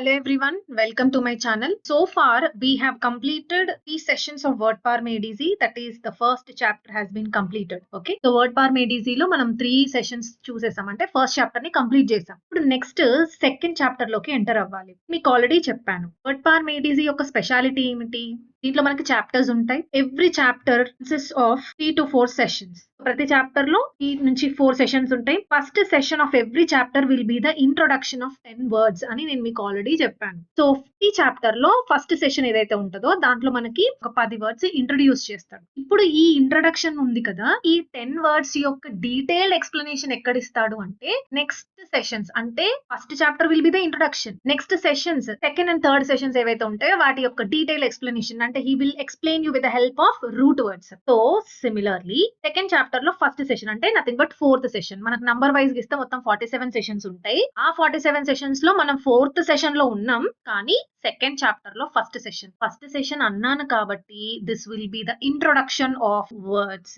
Hello everyone, welcome to my channel. So far, we have completed 3 sessions of Word Power Made Easy. That is, the first chapter has been completed. Okay, so Word Power Made Easy lo మనం 3 sessions చూసేసామంటే first chapter ని complete చేసాం. ఇప్పుడు next second chapter లోకి enter అవ్వాలి. మీకు already చెప్పాను word power made easy యొక్క speciality ఏమిటి. దీంట్లో మనకి చాప్టర్స్ ఉంటాయి. Every chapter consist of 3 to 4 sessions. ప్రతి చాప్టర్ లో 3 నుంచి 4 సెషన్స్ ఉంటాయి. First session of every chapter will be the introduction of 10 words అని నేను మీకు ఆల్రెడీ చెప్పాను. సో ఈ చాప్టర్ లో ఫస్ట్ సెషన్ ఏదైతే ఉంటుందో దాంట్లో మనకి ఒక 10 వర్డ్స్ ఇంట్రొడ్యూస్ చేస్తాడు. ఇప్పుడు ఈ ఇంట్రొడక్షన్ ఉంది కదా, ఈ 10 వర్డ్స్ యొక్క డీటెయిల్డ్ ఎక్స్ప్లెనేషన్ ఎక్కడిస్తాడు అంటే నెక్స్ట్ సెషన్స్. అంటే first chapter will be the introduction. Next sessions second and third sessions ఏవైతే ఉంటాయో వాటి యొక్క డీటెయిల్ ఎక్స్ప్లెనేషన్ అంటే he will explain you with the help of root words. So similarly second chapter లో first session అంటే nothing but fourth session. మనకు number wise గా ఇస్తే మొత్తం 47 సెషన్స్ ఉంటాయి. ఆ 47 సెషన్స్ లో మనం ఫోర్త్ సెషన్ లో ఉన్నాం. కానీ సెకండ్ చాప్టర్ లో ఫస్ట్ సెషన్ అన్నాను కాబట్టి this will be the introduction of words.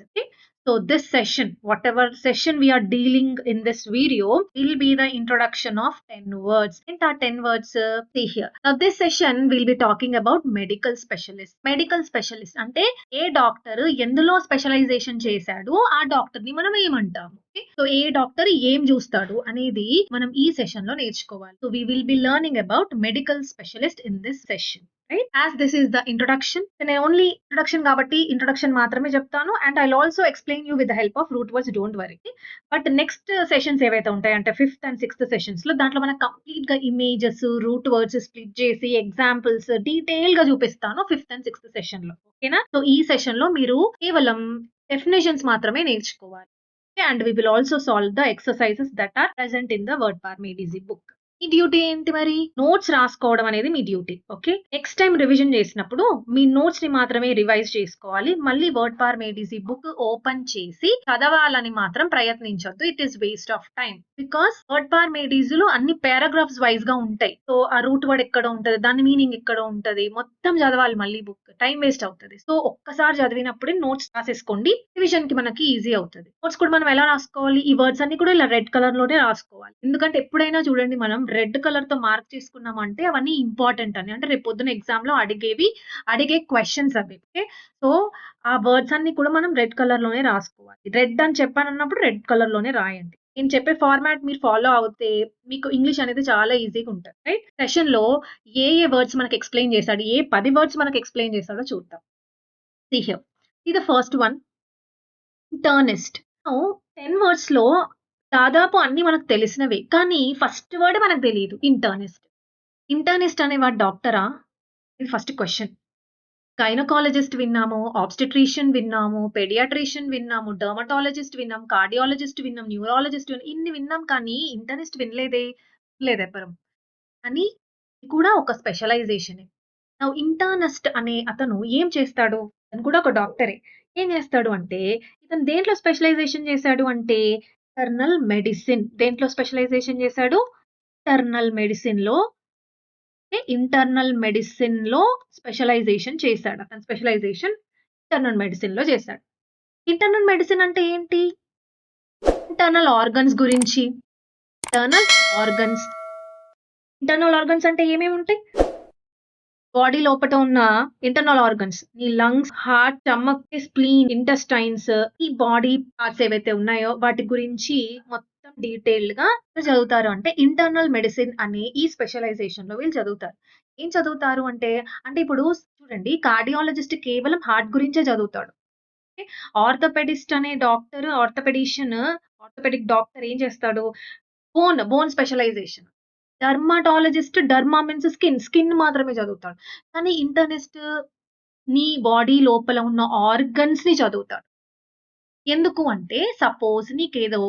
So this session, whatever session we are dealing in this video, will be the introduction of 10 words. And our 10 words see here. Now this session will be talking about medical specialist. Medical specialist అంటే ఏ doctor ఎందులో specialisation చేశాడు ఆ doctor ని మనం ఏమంటాము. So ఏ doctor ఏం చూస్తాడు అనేది మనం ఈ సెషన్ లో నేర్చుకోవాలి. So we will be learning about medical specialist in this session. Right? As this is the introduction, then I only introduction కాబట్టి introduction మాత్రమే చెప్తాను. And I'll also explain you with the help of root words, don't worry. But next sessions ఏవైతే ఉంటాయంటే 5th and 6th sessions లో దాంట్లో మనం complete గా images root words split చేసి ఎగ్జాంపుల్స్ డీటెయిల్ గా చూపిస్తాను 5th and 6th సెషన్ లో. ఓకేనా? సో ఈ సెషన్ లో మీరు కేవలం డెఫినేషన్స్ మాత్రమే నేర్చుకోవాలి. And we will also solve the exercises that are present in the Word Power Made Easy book. మీ డ్యూటీ ఏంటి మరి? నోట్స్ రాసుకోవడం అనేది మీ duty. Okay, next time revision చేసినప్పుడు మీ నోట్స్ ని మాత్రమే రివైజ్ చేసుకోవాలి. మళ్ళీ word power made easy book open చేసి చదవాలని మాత్రం ప్రయత్నించొద్దు. It is waste of time. Because word power made ఈజీలో అన్ని పారాగ్రాఫ్స్ వైజ్ గా ఉంటాయి. సో ఆ రూట్ వర్డ్ ఎక్కడ ఉంటది, దాని మీనింగ్ ఎక్కడ ఉంటది, మొత్తం చదవాలి. మళ్ళీ బుక్ టైం వేస్ట్ అవుతుంది. సో ఒక్కసారి చదివినప్పుడే నోట్స్ రాసేసుకోండి. రివిజన్ కి మనకి ఈజీ అవుతుంది. నోట్స్ కూడా మనం ఎలా రాసుకోవాలి? ఈ వర్డ్స్ అన్ని కూడా ఇలా రెడ్ కలర్ లోనే రాసుకోవాలి. ఎందుకంటే ఎప్పుడైనా చూడండి, మనం రెడ్ కలర్ తో మార్క్ చేసుకున్నామంటే అవన్నీ ఇంపార్టెంట్ అని, అంటే రేపు పొద్దున ఎగ్జామ్ లో అడిగే క్వశ్చన్స్ అవి. ఓకే, సో ఆ వర్డ్స్ అన్ని కూడా మనం రెడ్ కలర్ లోనే రాసుకోవాలి. రెడ్ అని చెప్పానన్నప్పుడు రెడ్ కలర్ లోనే రాయండి. నేను చెప్పే ఫార్మాట్ మీరు ఫాలో అవుతే మీకు ఇంగ్లీష్ అనేది చాలా ఈజీగా ఉంటుంది. రైట్? సెషన్ లో ఏ వర్డ్స్ మనకి ఎక్స్ప్లెయిన్ చేశాడు, ఏ 10 వర్డ్స్ మనకి ఎక్స్ప్లెయిన్ చేశాడో చూద్దాం. See here. See the first one, internist. Now 10 words లో దాదాపు అన్ని మనకు తెలిసినవే, కానీ ఫస్ట్ వర్డ్ మనకు తెలియదు. ఇంటర్నిస్ట్ అనే వాడు డాక్టరా? ఇది ఫస్ట్ క్వశ్చన్. గైనకాలజిస్ట్ విన్నాము, ఆబ్స్టెట్రిషియన్ విన్నాము, పెడియాట్రిషియన్ విన్నాము, డర్మటాలజిస్ట్ విన్నాం, కార్డియాలజిస్ట్ విన్నాం, న్యూరాలజిస్ట్ విన్నాం, ఇన్ని విన్నాం. కానీ ఇంటర్నిస్ట్ వినలేదెప్పరం. అని కూడా ఒక స్పెషలైజేషన్. ఇంటర్నిస్ట్ అనే అతను ఏం చేస్తాడు? అతను కూడా ఒక డాక్టరే. ఏం చేస్తాడు అంటే ఇతను దేంట్లో స్పెషలైజేషన్ చేశాడు అంటే ఇంటర్నల్ మెడిసిన్. దేంట్లో స్పెషలైజేషన్ చేశాడు? ఇంటర్నల్ మెడిసిన్ లో స్పెషలైజేషన్ చేశాడు. అతను స్పెషలైజేషన్ ఇంటర్నల్ మెడిసిన్ లో చేశాడు. ఇంటర్నల్ మెడిసిన్ అంటే ఏంటి? ఇంటర్నల్ ఆర్గన్స్ గురించి. ఇంటర్నల్ ఆర్గన్స్ అంటే ఏమేమి ఉంటాయి? బాడీ లోపల ఉన్న ఇంటర్నల్ ఆర్గన్స్, ఈ lungs, heart, stomach, spleen, intestines, ఈ బాడీ పార్ట్స్ ఏవైతే ఉన్నాయో వాటి గురించి మొత్తం డీటెయిల్డ్ గా చదువుతారు. అంటే ఇంటర్నల్ మెడిసిన్ అనే ఈ స్పెషలైజేషన్ లో వీళ్ళు చదువుతారు. ఏం చదువుతారు అంటే ఇప్పుడు చూడండి, కార్డియాలజిస్ట్ కేవలం హార్ట్ గురించే చదువుతాడు. ఆర్థోపెడిస్ట్ అనే డాక్టర్, ఆర్థోపెడిక్ డాక్టర్ ఏం చేస్తాడు? Bone specialisation. Dermatologist, derma means skin మాత్రమే చదువుతాడు. కానీ ఇంటర్నిస్ట్ నీ బాడీ లోపల ఉన్న ఆర్గన్స్ ని చదువుతాడు. ఎందుకు అంటే సపోజ్ నీకేదో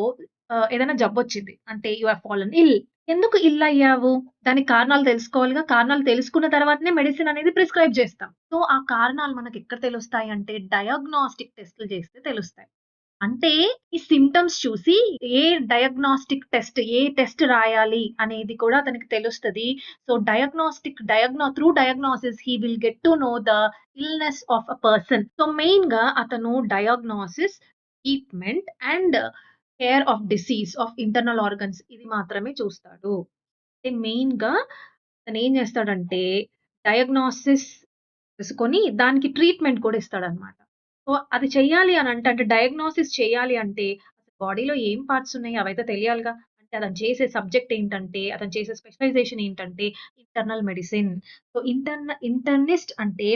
ఏదైనా జబ్బు వచ్చింది అంటే యు హావ్ ఫాలన్ ఇల్. ఎందుకు ఇల్ అయ్యావు? దానికి కారణాలు తెలుసుకోవాలిగా. కారణాలు తెలుసుకున్న తర్వాతనే మెడిసిన్ అనేది ప్రిస్క్రైబ్ చేస్తాం. సో ఆ కారణాలు మనకి ఎక్కడ తెలుస్తాయి అంటే డయాగ్నోస్టిక్ టెస్టులు చేస్తే తెలుస్తాయి. అంటే ఈ సిమ్టమ్స్ చూసి ఏ టెస్ట్ రాయాలి అనేది కూడా అతనికి తెలుస్తది. So through diagnosis he will get to know the illness of a person. So main గా అతను diagnosis, treatment and care of disease of internal organs ఇది మాత్రమే చూస్తాడు. మెయిన్ గా తనేం చేస్తాడంటే డయాగ్నోసిస్ తీసుకొని దానికి ట్రీట్మెంట్ కూడా ఇస్తాడనమాట. సో, అది చెయ్యాలి అంటే డయాగ్నోసిస్ చేయాలి అంటే బాడీలో ఏం పార్ట్స్ ఉన్నాయి అవైతే తెలియాలిగా. అంటే అతను చేసే సబ్జెక్ట్ ఏంటంటే, అతను చేసే స్పెషలైజేషన్ ఏంటంటే ఇంటర్నల్ మెడిసిన్. సో, ఇంటర్నిస్ట్ అంటే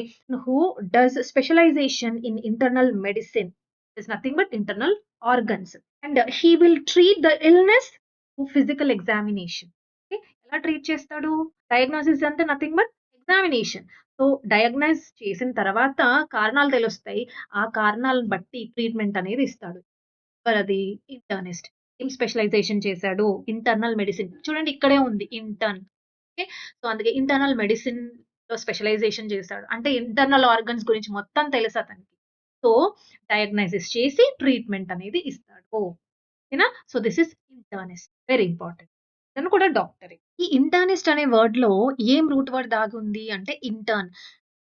who does specialisation in internal medicine. Is nothing but internal organs. And he will treat the illness through physical examination. Okay. ఎలా ట్రీట్ చేస్తాడు? డయాగ్నోసిస్ అంటే nothing but examination. So, diagnose చేసిన తర్వాత కారణాలు తెలుస్తాయి. ఆ కారణాలను బట్టి ట్రీట్మెంట్ అనేది ఇస్తాడు. ఎవరది? ఇంటర్నిస్ట్. ఏం స్పెషలైజేషన్ చేశాడు? Internal medicine. చూడండి ఇక్కడే ఉంది ఇంటర్న్. ఓకే. సో, అందుకే ఇంటర్నల్ మెడిసిన్‌లో స్పెషలైజేషన్ చేశాడు. అంటే ఇంటర్నల్ ఆర్గన్స్ గురించి మొత్తం తెలుసు అతనికి. సో, డయాగ్నైసిస్ చేసి ట్రీట్మెంట్ అనేది ఇస్తాడు. ఓకేనా? So, this is internist. Very important. ఇతను కూడా డాక్టరే. ఈ ఇంటర్నిస్ట్ అనే వర్డ్‌లో ఏం రూట్ వర్డ్ దాగుంది అంటే ఇంటర్న్.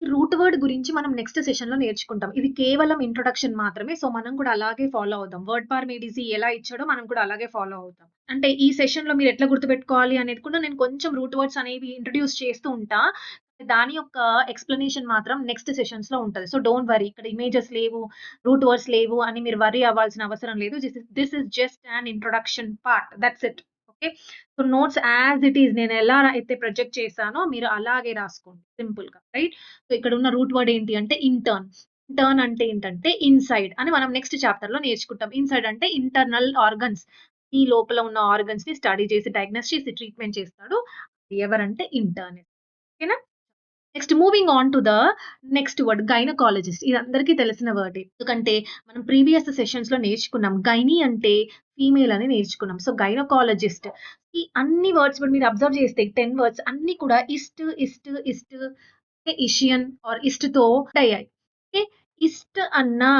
ఈ రూట్ వర్డ్ గురించి మనం నెక్స్ట్ సెషన్‌లో నేర్చుకుంటాం. ఇది కేవలం ఇంట్రొడక్షన్ మాత్రమే. సో, మనం కూడా అలాగే ఫాలో అవుదాం. వర్డ్ పార్ మేడిసీ ఎలా ఇచ్చాడో మనం కూడా అలాగే ఫాలో అవుతాం. అంటే ఈ సెషన్‌లో మీరు ఎట్లా గుర్తుపెట్టుకోవాలి అనేది కూడా నేను కొంచెం రూట్ వర్డ్స్ అనేవి ఇంట్రొడ్యూస్ చేస్తూ ఉంటా. దాని యొక్క ఎక్స్‌ప్లనేషన్ మాత్రం నెక్స్ట్ సెషన్స్‌లో ఉంటది. So, don't worry. ఇక్కడ ఇమేజెస్ లేవు, రూట్ వర్డ్స్ లేవు అని మీరు వర్రీ అవ్వాల్సిన అవసరం లేదు. This is just an introduction part. That's it. Okay. So, notes as it is నేను ఎలా అయితే ప్రొజెక్ట్ చేశానో మీరు అలాగే రాసుకోండి సింపుల్‌గా. రైట్? సో, ఇక్కడ ఉన్న రూట్ వర్డ్ ఏంటి అంటే ఇంటర్న్. ఇంటర్న్ అంటే ఏంటంటే ఇన్‌సైడ్ అని మనం నెక్స్ట్ చాప్టర్‌లో నేర్చుకుంటాం. ఇన్‌సైడ్ అంటే ఇంటర్నల్ ఆర్గన్స్. ఈ లోపల ఉన్న ఆర్గన్స్‌ని స్టడీ చేసి, డయాగ్నోస్ చేసి ట్రీట్మెంట్ చేస్తాడు. ఎవరంటే ఇంటర్నిస్ట్. ఓకేనా? Next moving on to the next word gynaecologist. ఇది అందరికీ తెలిసిన వర్డే. ఎందుకంటే మనం ప్రీవియస్ సెషన్స్‌లో నేర్చుకున్నాం. గైనీ అంటే ఫీమేల్ అని నేర్చుకున్నాం. సో, గైనకాలజిస్ట్ ఈ అన్ని వర్డ్స్ కూడా మీరు అబ్జర్వ్ చేస్తే 10 వర్డ్స్ అన్నీ కూడా ఇస్ట్, ఇషియన్ ఆర్ ఇస్ట్‌తో అయ్యాయి. ఓకే. ఇస్ట్ అన్నా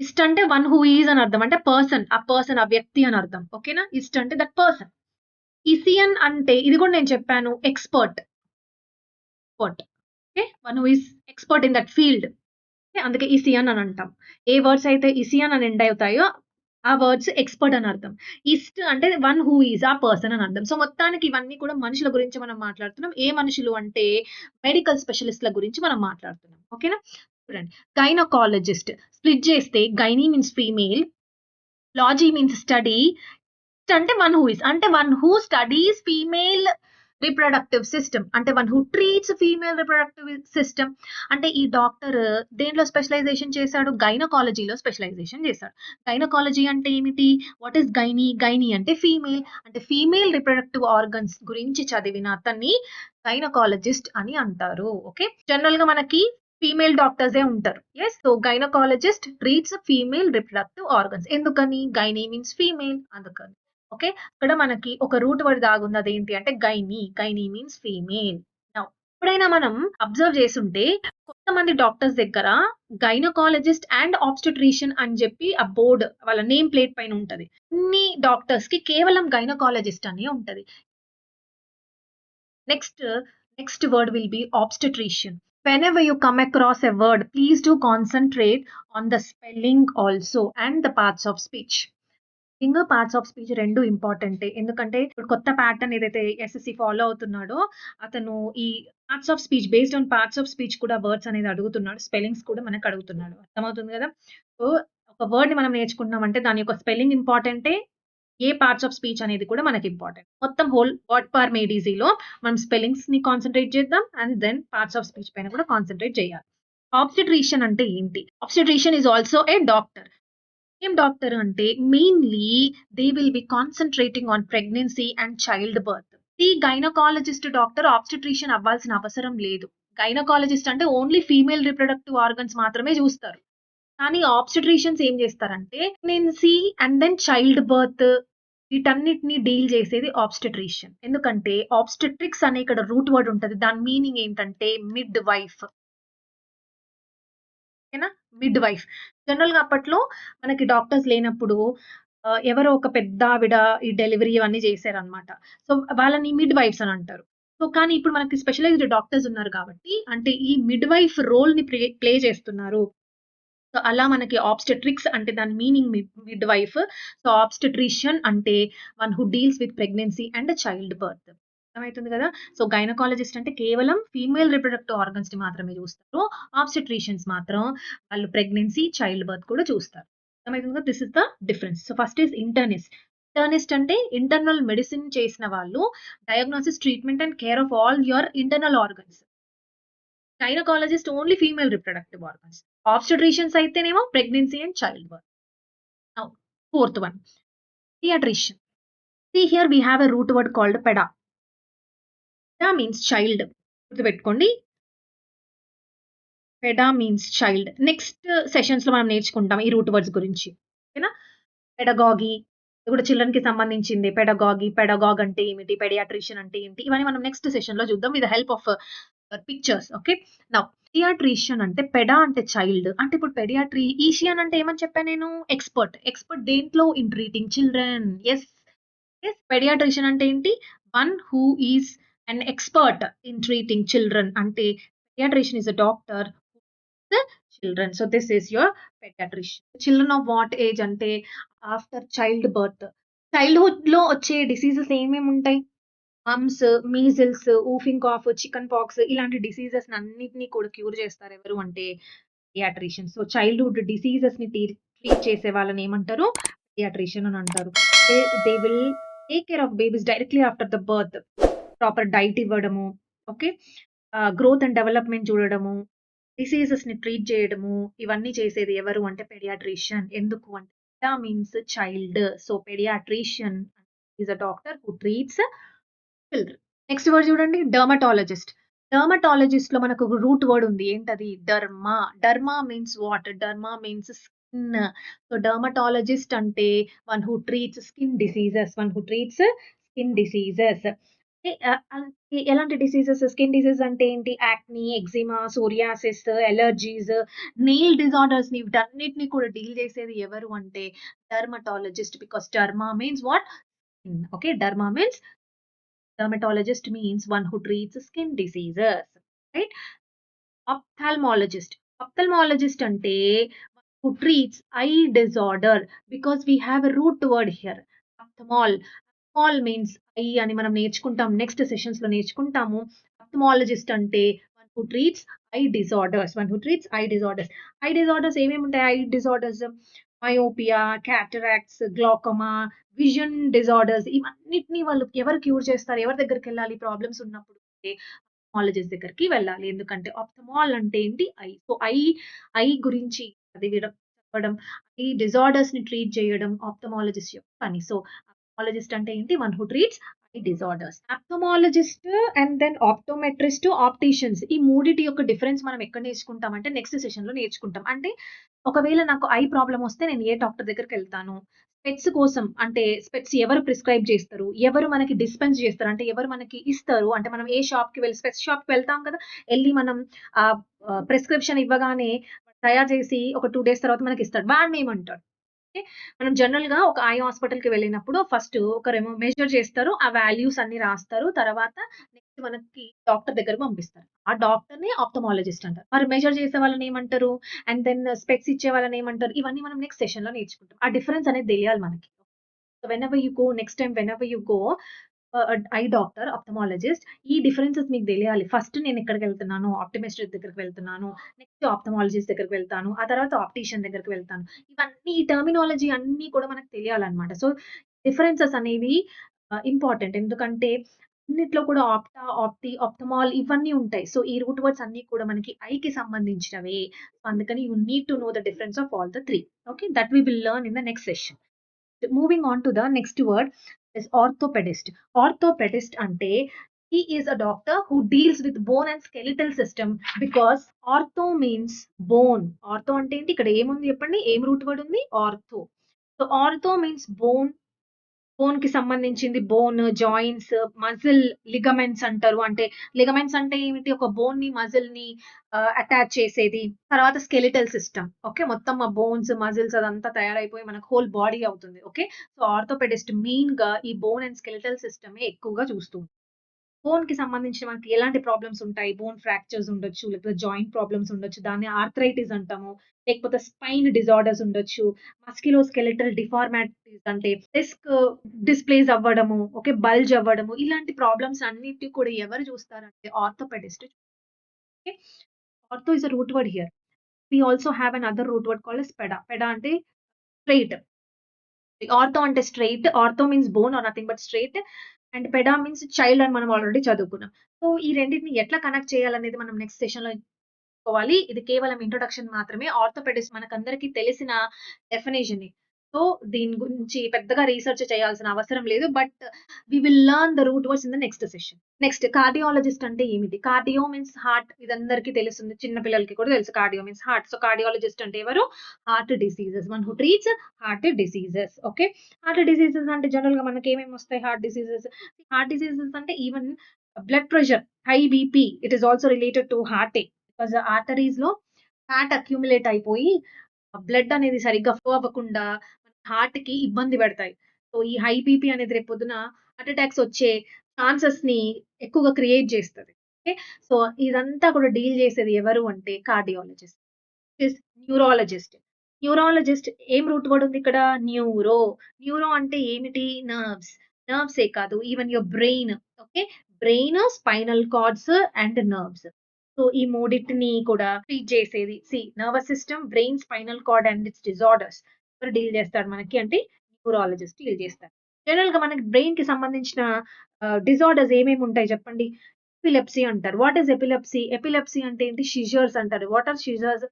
ఇస్ట్ అంటే వన్ హూ ఈజ్ అని అర్థం. అంటే పర్సన్. ఆ పర్సన్, ఆ వ్యక్తి అని అర్థం. ఓకేనా? ఇస్ట్ అంటే దట్ పర్సన్. ఇసియన్ అంటే ఇది కూడా నేను చెప్పాను expert. Expert. Okay. One who is expert in that field. Okay. అందుకే ఇసియన్ అని అంటాం. ఏ వర్డ్స్ అయితే ఇసియన్ అని ఎండ్ అవుతాయో ఆ వర్డ్స్ ఎక్స్‌పర్ట్ అని అర్థం. ఇస్ట్ అంటే వన్ హూ ఈస్ ఆ పర్సన్ అని అర్థం. సో, మొత్తానికి ఇవన్నీ కూడా మనుషుల గురించి మనం మాట్లాడుతున్నాం. ఏ మనుషులు అంటే మెడికల్ స్పెషలిస్ట్‌ల గురించి మనం మాట్లాడుతున్నాం. ఓకేనా? చూడండి. గైనకాలజిస్ట్ స్ప్లిట్ చేస్తే gynae means female, logy means study అంటే వన్ హూ ఈస్ అంటే one who studies female reproductive system అంటే one who treats female reproductive system. అంటే ఈ డాక్టర్ దేంట్లో స్పెషలైజేషన్ చేశాడు? గైనకాలజీలో స్పెషలైజేషన్ చేశాడు. గైనకాలజీ అంటే ఏమిటి? What is gynae? గైనీ అంటే ఫీమేల్. అంటే ఫీమేల్ రిప్రొడక్టివ్ ఆర్గన్స్ గురించి చదివిన అతన్ని గైనకాలజిస్ట్ అని అంటారు. ఓకే. జనరల్ గా మనకి ఫీమేల్ డాక్టర్సే ఉంటారు. Yes. So, gynaecologist treats female reproductive organs. ఎందుకని? గైనీ మీన్స్ ఫీమేల్ అందుకని. ఓకే. ఇక్కడ మనకి ఒక రూట్ వర్డ్ దాగుంది. అదేంటి అంటే gynae. Gynae means female. Now ఎప్పుడైనా మనం అబ్జర్వ్ చేసుంటే కొంతమంది డాక్టర్స్ దగ్గర గైనకాలజిస్ట్ అండ్ ఆబ్స్టెట్రిషియన్ అని చెప్పి ఆ బోర్డ్ వాళ్ళ నేమ్ ప్లేట్ పైన ఉంటది. కొన్ని డాక్టర్స్‌కి కేవలం గైనకాలజిస్ట్ అనే ఉంటది. Next, next word will be obstetrician. Whenever you come across a word, please do concentrate on the spelling also and the parts of speech. Spelling, parts of speech 2 ఇంపార్టెంటే. ఎందుకంటే ఇప్పుడు కొత్త ప్యాటర్న్ ఏదైతే ఎస్ఎస్‌సి ఫాలో అవుతున్నాడో అతను ఈ parts of speech based on parts of speech కూడా words అనేది అడుగుతున్నాడు. స్పెల్లింగ్స్ కూడా మనకు అడుగుతున్నాడు. అర్థమవుతుంది కదా! సో, ఒక వర్డ్‌ని మనం నేర్చుకుంటున్నామంటే దాని యొక్క స్పెల్లింగ్ ఇంపార్టెంటే. ఏ పార్ట్స్ ఆఫ్ స్పీచ్ అనేది కూడా మనకి ఇంపార్టెంట్. మొత్తం హోల్ వర్డ్ పార్ మేడీసీలో మనం స్పెల్లింగ్స్‌ని కాన్సంట్రేట్ చేద్దాం. And then parts of speech పైన కూడా కాన్సంట్రేట్ చేయాలి. ఆబ్స్టెట్రిషియన్ అంటే ఏంటి? Obstetrician is also a doctor. ఏం డాక్టర్ అంటే mainly they will be concentrating on pregnancy and child birth. ఈ గైనకాలజిస్ట్ డాక్టర్ ఆబ్స్టెట్రిషియన్ అవ్వాల్సిన అవసరం లేదు. గైనకాలజిస్ట్ అంటే ఓన్లీ ఫీమేల్ రిప్రొడక్టివ్ ఆర్గన్స్ మాత్రమే చూస్తారు. కానీ ఆబ్స్టెట్రిషియన్స్ ఏం చేస్తారంటే pregnancy and then child birth వీటన్నిటిని డీల్ చేసేది ఆబ్స్టెట్రిషియన్. ఎందుకంటే ఆబ్స్టెట్రిక్స్ అనే ఇక్కడ రూట్ వర్డ్ ఉంటది. దాని మీనింగ్ ఏంటంటే మిడ్ వైఫ్. ఓకేనా? Midwife. జనరల్‌గా అప్పట్లో మనకి డాక్టర్స్ లేనప్పుడు ఎవరో ఒక పెద్దావిడ ఈ డెలివరీ ఇవన్నీ చేశారనమాట. సో, వాళ్ళని మిడ్ వైఫ్స్ అని అంటారు. సో, కానీ ఇప్పుడు మనకి స్పెషలైజ్డ్ డాక్టర్స్ ఉన్నారు కాబట్టి అంటే ఈ మిడ్ వైఫ్ రోల్‌ని ప్లే చేస్తున్నారు. సో, అలా మనకి ఆబ్స్టెట్రిక్స్ అంటే దాని meaning mid wife. So, obstetrician అంటే one who deals with pregnancy and child birth. అర్థమవుతుంది కదా! సో, గైనకాలజిస్ట్ అంటే కేవలం ఫీమేల్ రిప్రొడక్టివ్ ఆర్గన్స్‌ని మాత్రమే చూస్తారు. ఆబ్స్టెట్రిషియన్స్ మాత్రం వాళ్ళు ప్రెగ్నెన్సీ, చైల్డ్ బర్త్ కూడా చూస్తారు. అర్థమవుతుంది కదా! This is the difference. So, first is internist. Internist అంటే ఇంటర్నల్ మెడిసిన్ చేసిన వాళ్ళు diagnosis, treatment and care of all your internal organs. Gynaecologist only female reproductive organs. Obstetricians అయితేనేమో pregnancy and child birth. Now fourth one paediatrician. See here we have a root word called peda. Peda means child. గుర్తుపెట్టుకోండి. పెడా means child. Next సెషన్స్‌లో మనం నేర్చుకుంటాం ఈ root words గురించి. ఓకేనా? Pedagogy ఇది కూడా చిల్డ్రన్‌కి సంబంధించిందే. పెడగాగ్ అంటే ఏమిటి? పెడియాట్రిషియన్ అంటే ఏంటి? ఇవన్నీ మనం నెక్స్ట్ సెషన్‌లో చూద్దాం with the help of pictures. Okay. Now paediatrician అంటే పెడా అంటే చైల్డ్. అంటే ఇప్పుడు ఈషియన్ అంటే ఏమని చెప్పా నేను? ఎక్స్‌పర్ట్. ఎక్స్‌పర్ట్ దేంట్లో? In treating children. Yes. Yes. Paediatrician అంటే ఏంటి? One who is an expert in treating children. అంటే paediatrician is a doctor the children. So this is your pediatrician. Children of what age అంటే after child birth. చైల్డ్‌హుడ్‌లో వచ్చే diseases ఏమేముంటాయి? Mumps, measles, whooping cough, chicken pox ఇలాంటి డిసీజెస్‌ని అన్నిటిని కూడా cure చేస్తారు ఎవరు అంటే పిడియాట్రిషియన్. సో చైల్డ్‌హుడ్ డిసీజెస్‌ని ట్రీట్ చేసే వాళ్ళని ఏమంటారు? పిడియాట్రిషియన్ అని అంటారు. They they will take care of babies directly after the birth. Proper diet ఇవ్వడము. ఓకే. గ్రోత్ అండ్ డెవలప్‌మెంట్ చూడడము. డిసీజెస్‌ని ట్రీట్ చేయడము, ఇవన్నీ చేసేది ఎవరు అంటే పెడియాట్రిషియన్. ఎందుకు అంటే paed means child. So, paediatrician is a doctor who treats children. Next word చూడండి డెర్మటాలజిస్ట్. డెర్మటాలజిస్ట్‌లో మనకు ఒక రూట్ వర్డ్ ఉంది. ఏంటది? Derma. Derma means what? Derma means skin. So, dermatologist అంటే one who treats skin diseases. One who treats skin diseases. ఎలాంటి diseases? Skin disease అంటే ఏంటి? Acne, eczema, psoriasis, allergies, nail డిజార్డర్స్‌ని వీటన్నిటిని కూడా డీల్ చేసేది ఎవరు అంటే dermatologist. Because derma means what? Skin. Okay. Derma means dermatologist means one who treats skin diseases, right? Ophthalmologist. Ophthalmologist ante who treats eye disorder because we have a root word here. Ophthalmol. Ophthalmol means eye అని మనం నేర్చుకుంటాం. Next sessions లో నేర్చుకుంటాము. Ophthalmologist అంటే one who treats eye disorders. One who treats eye disorders. I disorders ఏమేమి ఉంటాయి? I disorders myopia, cataracts, glaucoma, vision disorders ఇవన్నిటిని వాళ్ళు ఎవరు క్యూర్ చేస్తారు? ఎవరి దగ్గరికెళ్ళాలి ప్రాబ్లమ్స్ ఉన్నప్పుడు అంటే ఆప్థమాలజిస్ట్ దగ్గరికి వెళ్ళాలి. ఎందుకంటే ఆప్థమాల్ అంటే ఏంటి? ఐ. సో, ఐ గురించి చెప్పడం, ఈ డిజార్డర్స్‌ని ట్రీట్ చేయడం ఆప్థమాలజిస్ట్ యొక్క పని. సో, ఆప్థమాలజిస్ట్ అంటే ఏంటి? One who treats eye disorders. Ophthalmologist and then optometrist, opticians ఈ మూడిటి యొక్క డిఫరెన్స్ మనం ఎక్కడ నేర్చుకుంటాం అంటే నెక్స్ట్ సెషన్‌లో నేర్చుకుంటాం. అంటే ఒకవేళ నాకు ఐ ప్రాబ్లమ్ వస్తే నేను ఏ డాక్టర్ దగ్గరికెళ్తాను? స్పెట్స్ కోసం అంటే స్పెట్స్ ఎవరు ప్రిస్క్రైబ్ చేస్తారు? ఎవరు మనకి డిస్పెన్స్ చేస్తారు? అంటే ఎవరు మనకి ఇస్తారు? అంటే మనం ఏ షాప్‌కి వెళ్లి స్పెట్స్ షాప్‌కి వెళ్తాం కదా! ఎళ్లి మనం ప్రిస్క్రిప్షన్ ఇవ్వగానే తయారు చేసి ఒక 2 డేస్ తర్వాత మనకిస్తాడు. వాడినేమంటాడు? ఓకే. మనం జనరల్‌గా ఒక ఐ హాస్పిటల్‌కి వెళ్ళినప్పుడు ఫస్ట్ ఒకరేమో మెజర్ చేస్తారు. ఆ వాల్యూస్ అన్నీ రాస్తారు. తర్వాత నెక్స్ట్ మనకి డాక్టర్ దగ్గరకి పంపిస్తారు. ఆ డాక్టర్‌ని ఆప్థమాలజిస్ట్ అంటారు. మరి మెజర్ చేసే వాళ్ళని ఏమంటారు? అండ్ దెన్ స్పెక్ట్స్ ఇచ్చే వాళ్ళని ఏమంటారు? ఇవన్నీ మనం నెక్స్ట్ సెషన్‌లో నేర్చుకుంటాం. ఆ డిఫరెన్స్ అనేది తెలియాలి మనకి. So, whenever you go next time whenever you go I doctor, ophthalmologist ఈ డిఫరెన్సెస్ మీకు తెలియాలి. ఫస్ట్ నేను ఎక్కడికెళ్తున్నాను? ఆప్టోమెట్రిస్ట్ దగ్గరికి వెళ్తున్నాను. నెక్స్ట్ ఆప్థమాలజిస్ట్ దగ్గరికి వెళ్తాను. ఆ తర్వాత ఆప్టీషియన్ దగ్గరికి వెళ్తాను. ఇవన్నీ ఈ టర్మినాలజీ అన్నీ కూడా మనకు తెలియాలన్నమాట. సో, డిఫరెన్సెస్ అనేవి ఇంపార్టెంట్. ఎందుకంటే అన్నిట్లో కూడా ఆప్థమాల్ ఇవన్నీ ఉంటాయి. సో, ఈ రూట్ వర్డ్స్ అన్నీ కూడా మనకి ఐకి సంబంధించినవే. సో, అందుకని you need to know the difference of all the 3. Okay. That we will learn in the next session. Moving on to the next word is orthopedist. Orthopedist ante he is a doctor who deals with bone and skeletal system because ortho means bone. Ortho ante enti ikkada emundi cheppandi em root word undi ortho. So ortho means బోన్‌కి సంబంధించింది bone, joints, muscle, ligaments అంటారు. అంటే ligaments అంటే ఏమిటి? ఒక బోన్‌ని, మజిల్‌ని attach చేసేది. తర్వాత skeletal system. Okay. మొత్తం ఆ బోన్స్, మజిల్స్ అదంతా తయారైపోయి మనకు హోల్ బాడీ అవుతుంది. ఓకే. సో, ఆర్థోపెడిస్ట్ మెయిన్‌గా ఈ బోన్ అండ్ స్కెలిటల్ సిస్టమే ఎక్కువగా చూస్తూ ఉంటారు. బోన్‌కి సంబంధించిన మనకి ఎలాంటి ప్రాబ్లమ్స్ ఉంటాయి? బోన్ ఫ్రాక్చర్స్ ఉండొచ్చు, లేకపోతే జాయింట్ ప్రాబ్లమ్స్ ఉండొచ్చు. దాన్ని ఆర్థరైటిస్ అంటాము. లేకపోతే స్పైన్ డిజార్డర్స్ ఉండొచ్చు. మస్క్యులోస్కెలిటల్ డిఫార్మాటిస్ అంటే డిస్క్ డిస్‌ప్లేస్ అవ్వడము, ఓకే. బల్జ్ అవ్వడము. ఇలాంటి ప్రాబ్లమ్స్ అన్నిటికి కూడా ఎవరు చూస్తారంటే orthopaedist. Okay. Ortho is a root word here. We also have another root word called as paed. Paed అంటే స్ట్రెయిట్. ఆర్థో అంటే straight. Ortho means bone or nothing but straight. And paed means child అని మనం already చదువుకున్నాం. So, ఈ రెండిటిని ఎట్లా connect చేయాలనేది మనం నెక్స్ట్ సెషన్‌లో కోవాలి. ఇది కేవలం ఇంట్రొడక్షన్ మాత్రమే. ఆర్థోపెడిక్స్ మనకందరికీ తెలిసిన డెఫినిషనే. సో, దీని గురించి పెద్దగా రీసెర్చ్ చేయాల్సిన అవసరం లేదు. But we will learn the root words in the next session. Next cardiologist అంటే ఏమిటి? Cardio means heart. ఇదందరికీ తెలుస్తుంది. చిన్న పిల్లలకి కూడా తెలుసు cardio means heart. So, cardiologist అంటే ఎవరు? Heart diseases. One who treats heart diseases. Okay. Heart diseases అంటే జనరల్‌గా మనకేమేమి వస్తాయి హార్ట్ డిసీజెస్? హార్ట్ డిసీజెస్ అంటే even blood pressure, high BP it is also related to హార్టే. బికాజ్ ఆర్టరీస్‌లో ఫ్యాట్ అక్యుములేట్ అయిపోయి బ్లడ్ అనేది సరిగ్గా ఫ్లో అవ్వకుండా హార్ట్‌కి ఇబ్బంది పెడతాయి. సో, ఈ హై బీపీ అనేది రేపొద్దున హార్ట్ అటాక్స్ వచ్చే ఛాన్సెస్‌ని ఎక్కువగా క్రియేట్ చేస్తది. ఓకే. సో, ఇదంతా కూడా డీల్ చేసేది ఎవరు అంటే కార్డియాలజిస్ట్. Is neurologist. న్యూరాలజిస్ట్ ఏం రూట్ వర్డ్ ఉంది ఇక్కడ? న్యూరో. న్యూరో అంటే ఏమిటి? నర్వ్స్. నర్వ్సే కాదు even your brain. Okay. Brain, spinal cards and nerves. So, ఈ మూడిటిని కూడా ట్రీట్ చేసేది. Nervous system, brain, spinal card and it's disorders. ఎవరు డీల్ చేస్తాడు మనకి అంటే న్యూరాలజిస్ట్ డీల్ చేస్తారు. జనరల్‌గా మనకి బ్రెయిన్‌కి సంబంధించిన డిజార్డర్స్ ఏమేమి ఉంటాయి చెప్పండి? ఎపిలెప్సీ అంటారు. What is epilepsy? ఎపిలెప్సీ అంటే ఏంటి? సీజర్స్ అంటారు. What are seizures?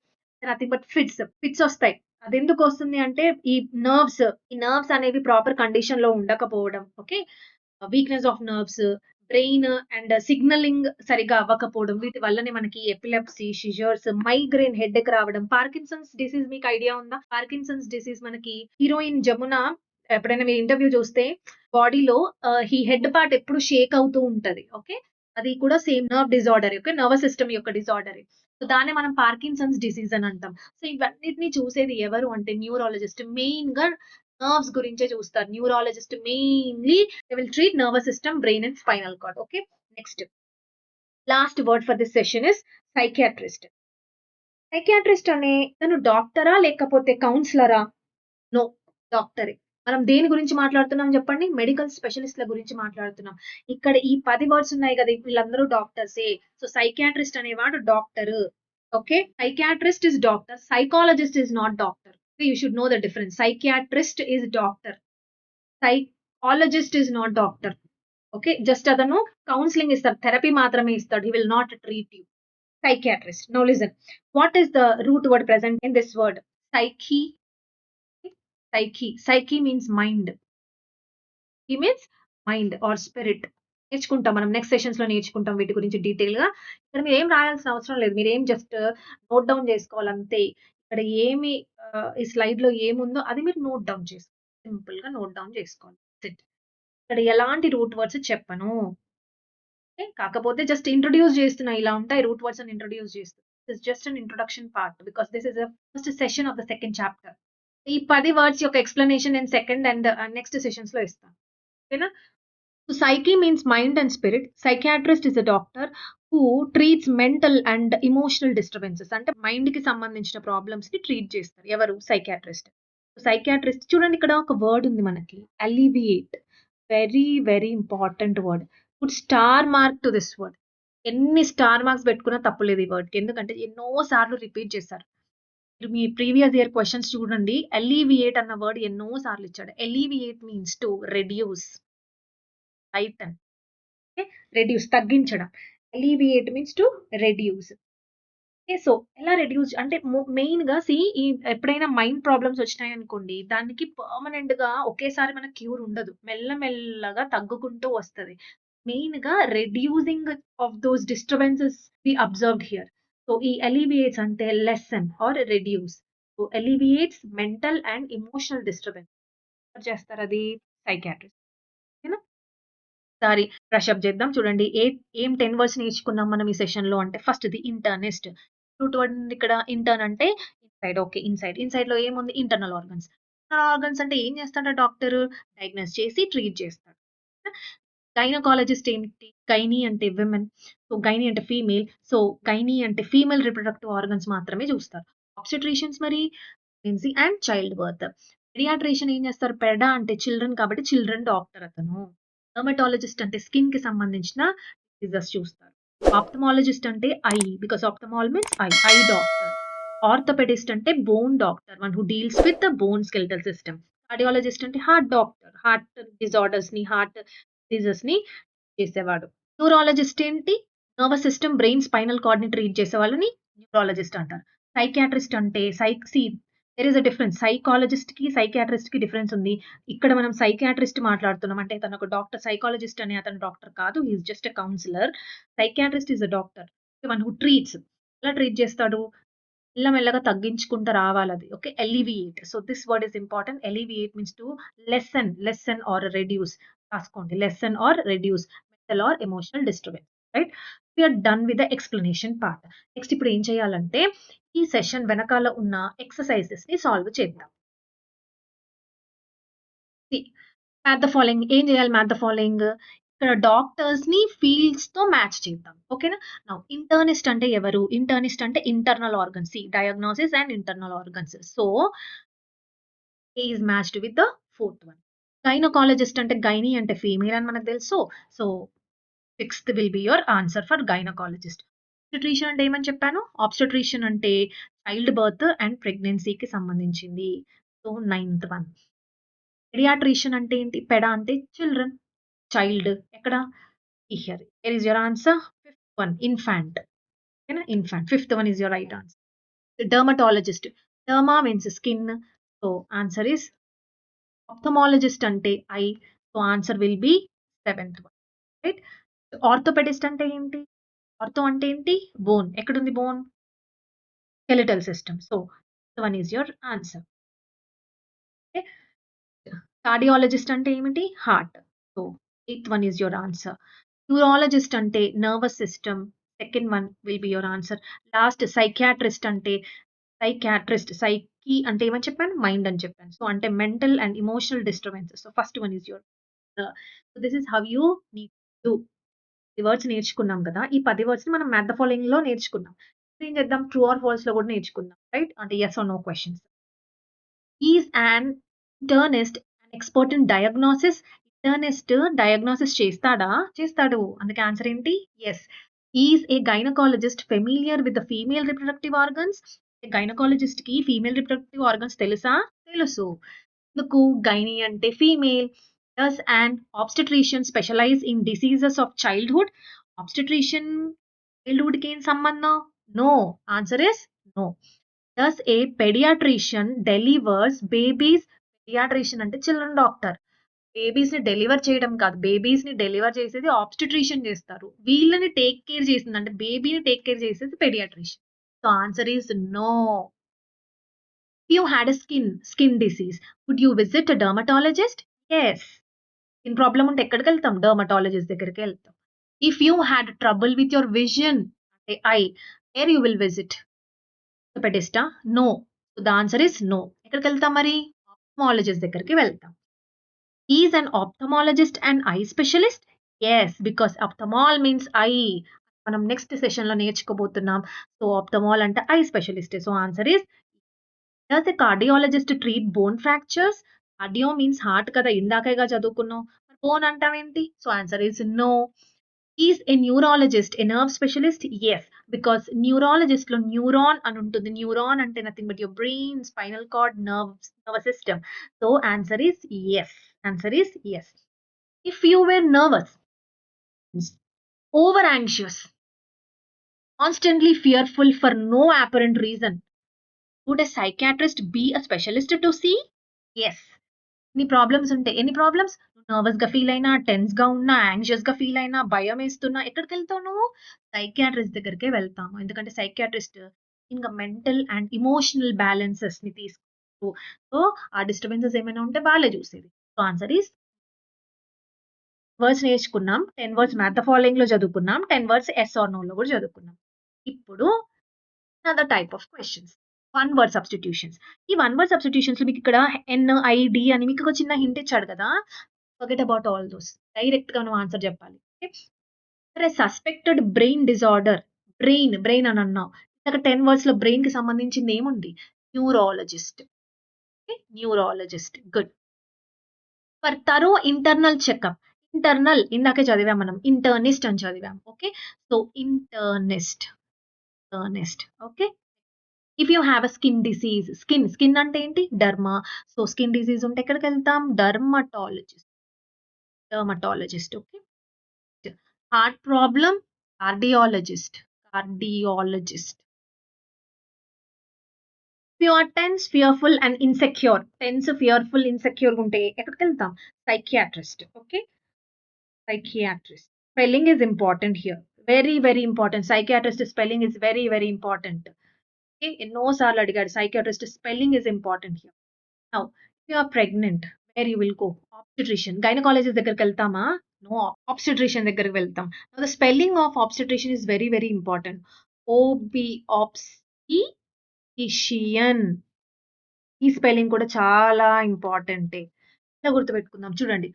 Nothing but fits. Fits ఒస్తాయి. అదెందుకొస్తుంది అంటే ఈ నర్వ్స్, ఈ నర్వ్స్ అనేవి ప్రాపర్ కండిషన్‌లో ఉండకపోవడం. Okay. Weakness of nerves, brain and signalling సరిగ్గా అవ్వకపోవడం. వీటి వల్లనే మనకి ఎపిలెప్సీ, సీజర్స్, మైగ్రేన్ హెడేక్ రావడం. పార్కిన్సన్స్ డిసీజ్ మీకు ఐడియా ఉందా? పార్కిన్సన్స్ డిసీజ్ మనకి హీరోయిన్ 'జమున' ఎప్పుడైనా మీరు ఇంటర్వ్యూ చూస్తే బాడీలో ఈ హెడ్ పార్ట్ ఎప్పుడు షేక్ అవుతూ ఉంటది. ఓకే. అది కూడా same nerve disorder. Okay. Nervous system యొక్క డిజార్డరే. సో, దాన్నే మనం పార్కిన్సన్స్ డిసీజ్ అని అంటాం. సో, ఇవన్నిటిని చూసేది ఎవరు అంటే న్యూరాలజిస్ట్. మెయిన్‌గా నర్వ్స్ గురించే చూస్తారు. Neurologist mainly they will treat nervous system, brain and spinal cord. Okay. Next last word for this session is psychiatrist. Psychiatrist అనే తను డాక్టరా? లేకపోతే కౌన్సిలరా? నో. డాక్టరే. మనం దేని గురించి మాట్లాడుతున్నాం జెప్పండి? మెడికల్ స్పెషలిస్ట్‌ల గురించి మాట్లాడుతున్నాం. ఇక్కడ ఈ 10 వర్డ్స్ ఉన్నాయి గదా! వీళ్ళందరూ డాక్టర్సే. సో, సైకియాట్రిస్ట్ అనేవాడు doctor. Okay. Psychiatrist is doctor. Psychologist is not doctor. You should know the difference. Psychiatrist is doctor. Psychologist is not doctor. Okay. Just అతను కౌన్సెలింగ్ ఇస్తాడు. థెరపీ మాత్రమే ఇస్తాడు. He will not treat you. Psychiatrist. Now listen. What is the root word present in this word? Psyche. Psyche. Psyche means mind. He means mind or spirit. నేర్చుకుంటాం మనం next సెషన్స్‌లో నేర్చుకుంటాం వీటి గురించి డీటెయిల్‌గా. ఇక్కడ మీరేం రాయాల్సిన అవసరం లేదు. మీరేం జస్ట్ నోట్ డౌన్ చేసుకోవాలి అంతే. ఇక్కడ ఏమి ఈ స్లైడ్‌లో ఏముందో అది మీరు నోట్ డౌన్ చేసుకోవాలి. సింపుల్‌గా నోట్ డౌన్ చేసుకోవాలి. That's it. ఇక్కడ ఎలాంటి రూట్ వర్డ్స్ చెప్పను. ఓకే. కాకపోతే జస్ట్ ఇంట్రొడ్యూస్ చేస్తున్నా. ఇలా ఉంటాయి రూట్ వర్డ్స్ అని ఇంట్రొడ్యూస్ చేస్తున్నా. This just an introduction part because this is the first session of the second chapter. ఈ 10 వర్డ్స్ యొక్క ఎక్స్‌ప్లనేషన్ నేను సెకండ్ అండ్ నెక్స్ట్ సెషన్స్‌లో ఇస్తాను. ఓకేనా? So psyche means mind and spirit. Psychiatrist is a doctor who treats mental and emotional disturbances. అంటే mind కి సంబంధించిన problems ని treat చేస్తారు. ఎవరు? సైకియాట్రిస్ట్. సైకియాట్రిస్ట్ చూడండి ఇక్కడ ఒక వర్డ్ ఉంది మనకి. Alleviate. Very very important word. Put star mark to this word. ఎన్ని స్టార్ మార్క్స్ పెట్టుకున్నా తప్పులేదు ఈ వర్డ్‌కి. ఎందుకంటే ఎన్నో సార్లు రిపీట్ చేశారు. మీరు మీ ప్రీవియస్ ఇయర్ క్వెషన్స్ చూడండి. అలివియేట్ అన్న వర్డ్ ఎన్నో సార్లు ఇచ్చాడు. Alleviate means to reduce, lighten. Okay. Reduce తగ్గించడం. Alleviate means to reduce. Okay. So, ఎలా రెడ్యూస్ అంటే మెయిన్‌గా ఈ ఎప్పుడైనా మైండ్ ప్రాబ్లమ్స్ వచ్చినాయనుకోండి, దానికి పర్మనెంట్‌గా ఒకేసారి మనకు క్యూర్ ఉండదు. మెల్లమెల్లగా తగ్గుకుంటూ వస్తది. మెయిన్‌గా reducing of those disturbances we observed here. So, ఈ అలివియేట్స్ అంటే lessen or reduce. So, alleviates mental and emotional disturbance. ఎవరు చేస్తారది? సైకియాట్రిస్ట్. ఓకేనా? ఒకసారి బ్రష్ అప్ చేద్దాం. చూడండి ఏం 10 వర్డ్స్ నేర్చుకున్నాం మనం ఈ సెషన్‌లో అంటే ఫస్ట్‌ది ఇంటర్నిస్ట్. రూట్ వర్డ్ ఉంది ఇక్కడ ఇంటర్న్ అంటే ఇన్‌సైడ్. ఓకే. ఇన్‌సైడ్. ఇన్‌సైడ్‌లో ఏముంది? Internal organs. ఇంటర్నల్ ఆర్గన్స్ అంటే ఏం చేస్తాడు డాక్టరు? డయాగ్నోస్ చేసి ట్రీట్ చేస్తాడు. గైనకాలజిస్ట్ ఏంటి? గైనీ అంటే విమెన్. సో, గైనీ అంటే ఫీమేల్. సో, గైనీ అంటే ఫీమేల్ రిప్రొడక్టివ్ ఆర్గన్స్ మాత్రమే చూస్తారు. ఆబ్స్టెట్రిషియన్స్ మరి pregnancy and child birth. Paediatrician ఏం చేస్తారు? పెడా అంటే చిల్డ్రన్ కాబట్టి చిల్డ్రన్ డాక్టర్ అతను. డెర్మటాలజిస్ట్ అంటే స్కిన్‌కి సంబంధించిన డిసీజెస్ చూస్తారు. ఆప్థమాలజిస్ట్ అంటే eye because ophthalm means eye doctor. Orthopaedist అంటే bone doctor one who deals with the bone skeletal system. Cardiologist అంటే హార్ట్ డాక్టర్. హార్ట్ డిజార్డర్స్‌ని, హార్ట్ డిసీజెస్‌ని చేసేవాడు. న్యూరాలజిస్ట్ ఏంటి? నర్వస్ సిస్టమ్, బ్రెయిన్, స్పైనల్ కార్డ్‌ని ట్రీట్ చేసే వాళ్ళని న్యూరాలజిస్ట్ అంటారు. సైకియాట్రిస్ట్ అంటే దేర్ ఈస్ అ డిఫరెన్స్. సైకాలజిస్ట్‌కి, సైకియాట్రిస్ట్‌కి డిఫరెన్స్ ఉంది. ఇక్కడ మనం సైకియాట్రిస్ట్ మాట్లాడుతున్నాం. అంటే తను ఒక డాక్టర్. సైకాలజిస్ట్ అనే అతను డాక్టర్ కాదు. He is just a counsellor. Psychiatrist is a doctor. One who treats. ఎలా ట్రీట్ చేస్తాడు? మెల్లమెల్లగా తగ్గించుకుంటూ రావాలది. Okay. Alleviate. So, this word is important. Alleviate means to lessen or reduce. రాసుకోండి. Lessen or reduce mental or emotional disturbance. Right? We are done with the explanation part. Next ఇప్పుడు ఏం చేయాలంటే, ఈ సెషన్ వెనకాల ఉన్న ఎక్సర్‌సైజెస్‌ని సాల్వ్ చేద్దాం. See match the following. ఏం చేయాలి మ్యాథ్ ద ఫాలోయింగ్? ఇక్కడ డాక్టర్స్‌ని ఫీల్డ్స్‌తో మ్యాచ్ చేద్దాం. ఓకేనా? నౌ ఇంటర్నిస్ట్ అంటే ఎవరు? ఇంటర్నిస్ట్ అంటే internal organs. C diagnosis and internal organs. So, A is matched with the fourth one. Gynaecologist అంటే గైనీ అంటే ఫీమేల్ అని మనకు తెలుసు. So, sixth will be your answer for gynaecologist. Obstetrician అంటే ఏమని చెప్పాను? ఆబ్స్టెట్రిషియన్ అంటే చైల్డ్ బర్త్ అండ్ ప్రెగ్నెన్సీకి సంబంధించింది. So, ninth one. పెడియాట్రిషియన్ అంటే ఏంటి? పెడా అంటే చిల్డ్రన్. చైల్డ్ ఎక్కడ? Here. Here is your answer. Fifth one infant. ఓకేనా? Infant. Fifth one is your right answer. Dermatologist. Derma means skin. So, answer is ophthalmologist అంటే eye. So, answer will be seventh one. Right? Orthopaedist అంటే ఏంటి? Ortho అంటే ఏంటి? Bone. ఎక్కడుంది bone? Skeletal system. So, one is your answer. Okay. Cardiologist అంటే ఏమిటి? Heart. So, eighth one is your answer. Neurologist అంటే nervous system. Second one will be your answer. Last psychiatrist అంటే సైకి అంటే ఏమని చెప్పాను? మైండ్ అని చెప్పాను. సో, అంటే mental and emotional disturbances. So, first one is your so, this is how you need to. ఈ words నేర్చుకున్నాం కదా! ఈ 10 వర్డ్స్‌ని మనం మ్యాథ్ ద ఫాలోయింగ్‌లో నేర్చుకున్నాం. ఇప్పుడు ఏం చేద్దాం? ట్రూ ఆర్ ఫాల్స్‌లో కూడా నేర్చుకుందాం. రైట్? అంటే yes or no questions. Is an internist and expert in diagnosis. Internist diagnosis చేస్తాడా? చేస్తాడు. అందుకే ఆన్సర్ ఏంటి? Yes. Is a gynaecologist familiar with the female reproductive organs. గైనకాలజిస్ట్‌కి ఫీమేల్ రిప్రొడక్టివ్ ఆర్గన్స్ తెలుసా? తెలుసు. ఎందుకు? గైనీ అంటే female. Does an obstetrician specialise in diseases of childhood? Obstetrician చైల్డ్‌హుడ్‌కి ఏం సంబంధం? No. Answer is no. Does a paediatrician delivers babies? Paediatrician అంటే children doctor. బేబీస్‌ని డెలివర్ చేయడం కాదు. బేబీస్‌ని డెలివర్ చేసేది ఆబ్స్టెట్రిషియన్ చేస్తారు. వీళ్ళని టేక్ కేర్ చేసింది అంటే బేబీని టేక్ కేర్ చేసేది paediatrician. So, answer is no. If you had a skin disease, would you visit a dermatologist? Yes. Skin problem ఉంటే ఎక్కడికెళ్తాం? డెర్మటాలజిస్ట్ దగ్గరికెళ్తాం. If you had trouble with your vision అంటే eye, where you will visit? ఆర్థోపెడిస్టా? No. So, the answer is no. ఎక్కడికెళ్తాం మరి? Ophthalmologist దగ్గరికి వెళ్తాం. Is an ophthalmologist and eye specialist? Yes. Because ophthalm means eye. మనం next సెషన్‌లో నేర్చుకోబోతున్నాం. So, ophthalm అంటే eye specialist. So, answer is does a cardiologist treat bone fractures? Cardio means heart కదా! ఇందాకేగా చదువుకున్నాం. మరి బోన్ అంటావేంటి? So, answer is no. Is a neurologist a nerve specialist? Yes. Because న్యూరాలజిస్ట్‌లో న్యూరాన్ అని ఉంటుంది. న్యూరాన్ అంటే nothing but your brain, spinal cord, nervous system. So, answer is yes. Answer is yes. If you were nervous, over anxious, constantly fearful for no apparent reason, would a psychiatrist be a specialist to see? Yes. నీ problems ఉంటాయి. ఎన్ని problems? నర్వస్‌గా feel అయినా, టెన్స్‌గా ఉన్నా, యాంగ్షియస్‌గా feel అయినా, భయమేస్తున్నా ఎక్కడికెళ్తావు నువ్వు? Psychiatrist దగ్గరికే వెళ్తాము. ఎందుకంటే సైకియాట్రిస్ట్ ఇంక మెంటల్ అండ్ ఎమోషనల్ బ్యాలెన్సెస్‌ని తీసుకుంటూ సో, ఆ డిస్టర్బెన్సెస్ ఏమైనా ఉంటే వాళ్ళే చూసేది. సో, ఆన్సర్ ఈస్ వర్డ్స్ నేర్చుకున్నాం. 10 వర్డ్స్ మ్యాథ్ ద ఫాలోయింగ్‌లో చదువుకున్నాం. 10 వర్డ్స్ యెస్ ఆర్ నోలో కూడా చదువుకున్నాం. ఇప్పుడు another type of questions. One word substitutions. ఈ వన్ వర్డ్ సబ్స్టిట్యూషన్స్‌లో మీకిక్కడ ఎన్, ఐ, డి అని మీకొక చిన్న హింట్ ఇచ్చాడు కదా! Forget about all those. డైరెక్ట్‌గా నువ్వు ఆన్సర్ జెప్పాలి. ఓకే. సరే సస్పెక్టెడ్ బ్రెయిన్ డిజార్డర్. బ్రెయిన్ అని అన్నావు. ఇందాక 10 వర్డ్స్‌లో బ్రెయిన్‌కి సంబంధించింది ఏముంది? Neurologist. Okay. Neurologist. Good. For thorough internal checkup. Internal ఇందాకే చదివాం మనం. ఇంటర్నిస్ట్ అని చదివాం. Okay. So internist. Internist. Okay. If you have a skin disease. Skin అంటే ఏంటి? డర్మా. సో స్కిన్ డిసీజ్ ఉంటే ఎక్కడికెళ్తాం? Dermatologist. Dermatologist. Okay. Heart problem. Cardiologist. Cardiologist. If you are tense, fearful and insecure. Tense, fearful, ఇన్‌సెక్యూర్‌గా ఉంటే ఎక్కడికెళ్తాం? Psychiatrist. Okay. Psychiatrist. Spelling is important here. Very, very important. Psychiatrist spelling is very, very important. Okay. ఎన్నో సార్లు అడిగాడు. Psychiatrist spelling is important here. Now, if you are pregnant, where you will go? Obstetrician. Gynecologist దగ్గరికి వెళ్తామా? No. Obstetrician దగ్గరికి వెళ్తాం. Now, the spelling of obstetrician is very, very important. OB, obstetrician. ఈ spelling కూడా చాలా ఇంపార్టెంటే. ఇలా గుర్తుపెట్టుకుందాం. చూడండి.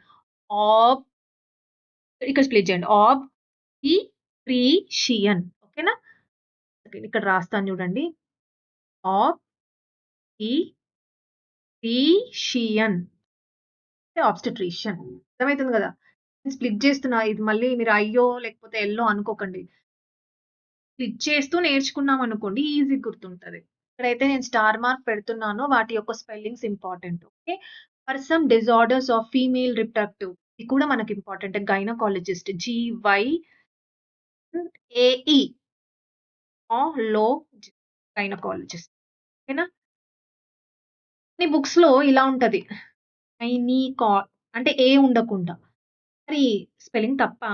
ఆబ్ ఇక్కడ స్ప్లిట్ చేయండి. ఆబ్‌స్టీట్రిషియన్. ఓకేనా? ఓకే. ఇక్కడ రాస్తాను చూడండి. ఆబ్‌స్టీట్రిషియన్ అంటే ఆబ్స్టెట్రిషియన్. అర్థమైతుంది గదా! నేను స్ప్లిట్ చేస్తున్నా. ఇది మళ్ళీ మీరు అయ్యో! లేకపోతే ఎల్లో అనుకోకండి. స్ప్లిట్ చేస్తూ నేర్చుకున్నామనుకోండి ఈజీగా గుర్తుంటది. ఇక్కడైతే నేను స్టార్ మార్క్ పెడుతున్నానో వాటి యొక్క spellings important. Okay. For some disorders of female reproductive ఇది కూడా మనకి ఇంపార్టెంట్. గైనకాలజిస్ట్ GYNAE లో గైనకాలజిస్ట్. ఓకేనా? కొన్ని బుక్స్‌లో ఇలా ఉంటది. గైనీకా అంటే ఏ ఉండకుండా. మరి స్పెల్లింగ్ తప్పా?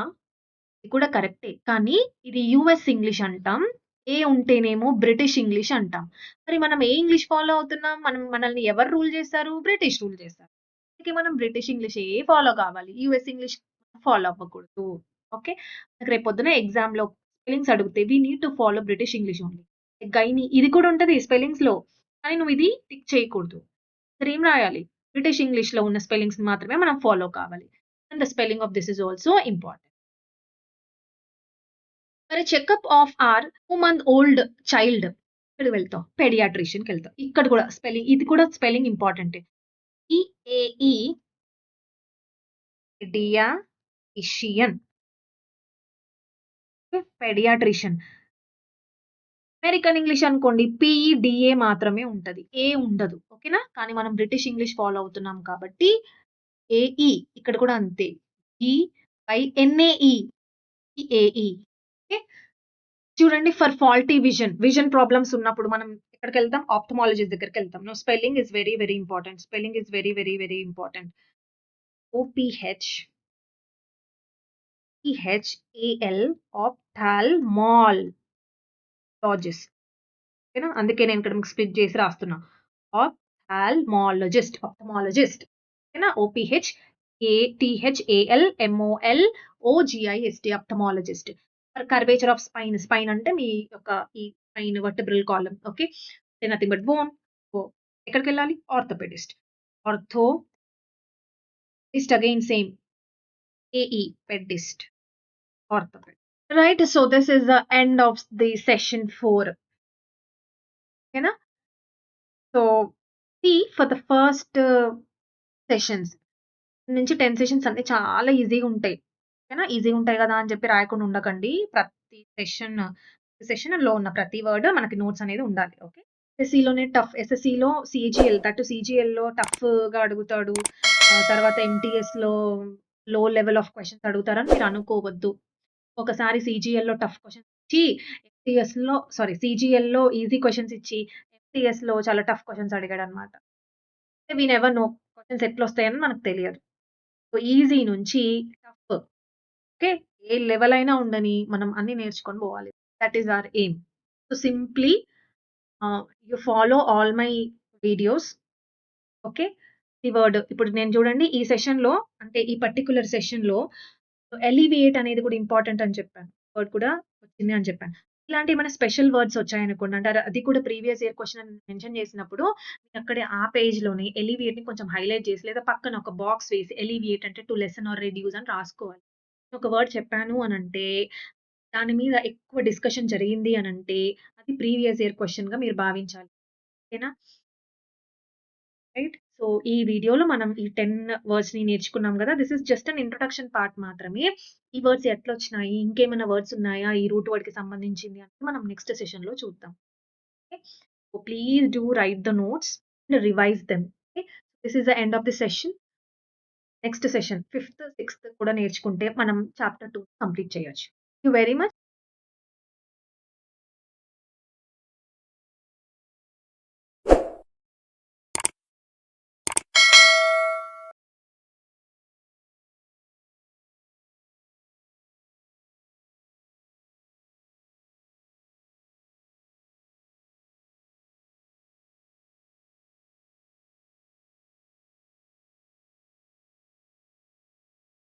ఇది కూడా కరెక్టే. కానీ ఇది యూఎస్ ఇంగ్లీష్ అంటాం. ఏ ఉంటేనేమో బ్రిటిష్ ఇంగ్లీష్ అంటాం. మరి మనం ఏ ఇంగ్లీష్ ఫాలో అవుతున్నాం? మనల్ని ఎవరు రూల్ చేశారు? బ్రిటిష్ రూల్ చేశారు. అందుకే మనం బ్రిటిష్ ఇంగ్లీషే ఫాలో కావాలి. యూఎస్ ఇంగ్లీష్ ఫాలో అవ్వకూడదు. ఓకే. నాకు రేపొద్దున ఎగ్జామ్‌లో స్పెల్లింగ్స్ అడిగితే we need to follow British English only. Gynae ఇది కూడా ఉంటది స్పెల్లింగ్స్‌లో. కానీ నువ్వు ఇది టిక్ చేయకూడదు. ఇక్కడ ఏం రాయాలి? బ్రిటిష్ ఇంగ్లీష్‌లో ఉన్న స్పెల్లింగ్స్‌ని మాత్రమే మనం ఫాలో కావాలి. And the spelling of this is also important. మరి checkup of a 2 month old child ఇక్కడికి వెళ్తాం. పెడియాట్రిషియన్‌కి వెళ్తాం. ఇక్కడ కూడా స్పెల్లింగ్ ఇది కూడా స్పెల్లింగ్ ఇంపార్టెంటే. ఈఏఈ పెడియాట్రిషియన్. పెడియాట్రిషియన్. అమెరికన్ ఇంగ్లీష్ అనుకోండి పీఈడీఏ మాత్రమే ఉంటది. ఏ ఉండదు. ఓకేనా? కానీ మనం బ్రిటిష్ ఇంగ్లీష్ ఫాలో అవుతున్నాం కాబట్టి ఏఈ ఇక్కడ కూడా అంతే. E Y N A E A E. ఓకే. చూడండి ఫర్ ఫాల్టీ విజన్ ప్రాబ్లమ్స్ ఉన్నప్పుడు మనం ఎక్కడికెళ్తాం? ఆప్థమాలజిస్ట్ దగ్గరికెళ్తాం. No spelling is very, very important. Spelling is very, very, very important. O P H E H A L ophthalmologist. ఓకేనా? అందుకే నేను ఇక్కడ మీకు స్ప్లిట్ చేసి రాస్తున్నా. ఆప్థమాలజిస్ట్. ఓకేనా? ఓపీహెచ్ ఏటీహెచ్ఏఎల్ఎంఓఎల్ఓజిఐఎస్టీ ఆప్థమాలజిస్ట్. కర్వేచర్ ఆఫ్ స్పైన్ అంటే మీ యొక్క ఈ spine vertebral column. Okay. Nothing but bone. So ఎక్కడికెళ్ళాలి? Orthopaedist. Orthopaedist again same. AE పెడిస్ట్. Orthopaedist. Right. So this is the end of the session 4. ఓకేనా? So for the first sessions నుంచి 10 sessions అన్నీ చాలా ఈజీగా ఉంటాయి. ఓకేనా? ఈజీగా ఉంటాయి కదా అని చెప్పి రాయకుండా ఉండకండి. ప్రతి సెషన్‌లో ఉన్న ప్రతి వర్డ్ మనకి నోట్స్ అనేది ఉండాలి. ఓకే. ఎస్ఎస్‌సిలోనే టఫ్. ఎస్ఎస్‌సిలో సీజీఎల్ దట్ సీజీఎల్‌లో టఫ్‌గా అడుగుతాడు. తర్వాత ఎంటీఎస్‌లో లో లెవెల్ ఆఫ్ క్వెషన్స్ అడుగుతారని మీరు అనుకోవద్దు. ఒకసారి సీజీఎల్‌లో టఫ్ క్వెషన్స్ ఇచ్చి సీజీఎల్‌లో ఈజీ క్వెషన్స్ ఇచ్చి ఎంటీఎస్‌లో చాలా టఫ్ క్వెషన్స్ అడిగాడన్నమాట. వి నెవర్ నో క్వెషన్స్ ఎట్లొస్తాయని మనకు తెలియదు. సో ఈజీ నుంచి టఫ్. ఓకే. ఏ లెవెల్ అయినా ఉండని మనం అన్నీ నేర్చుకొని పోవాలి. That is our aim. So simply you follow all my videos. Okay. ఈ వర్డ్ ఇప్పుడు నేను చూడండి ఈ సెషన్‌లో అంటే ఈ పర్టిక్యులర్ సెషన్‌లో ఎలివియేట్ అనేది కూడా ఇంపార్టెంట్ అని చెప్పాను. వర్డ్ కూడా వచ్చింది అని చెప్పాను. ఇలాంటి ఏమైనా స్పెషల్ వర్డ్స్ వచ్చాయనుకోండి. అంటే అది కూడా ప్రీవియస్ ఇయర్ క్వెషన్ అని మెన్షన్ చేసినప్పుడు అక్కడే ఆ పేజ్‌లోనే ఎలివియేట్‌ని కొంచెం హైలైట్ చేసి లేదా పక్కన ఒక బాక్స్ వేసి ఎలివియేట్ అంటే టు లెసన్ ఆర్ రెడ్యూస్ అని రాసుకోవాలి. ఒక వర్డ్ చెప్పాను అనంటే దాని మీద ఎక్కువ డిస్కషన్ జరిగింది అనంటే అది ప్రీవియస్ ఇయర్ క్వెషన్‌గా మీరు భావించాలి. ఓకేనా? రైట్. సో, ఈ వీడియోలో మనం ఈ 10 వర్డ్స్‌ని నేర్చుకున్నాం గదా! This is just an introduction part మాత్రమే. ఈ వర్డ్స్ ఎట్లొచ్చినాయి? ఇంకేమైనా వర్డ్స్ ఉన్నాయా? ఈ రూట్ వర్డ్‌కి సంబంధించింది అనేది మనం నెక్స్ట్ సెషన్‌లో చూద్దాం. Okay. So, please do write the notes and revise them. Okay. This is the end of the session. Next session 5థ్, 6థ్ కూడా నేర్చుకుంటే మనం చాప్టర్ 2 కంప్లీట్ చేయొచ్చు. Thank you very much.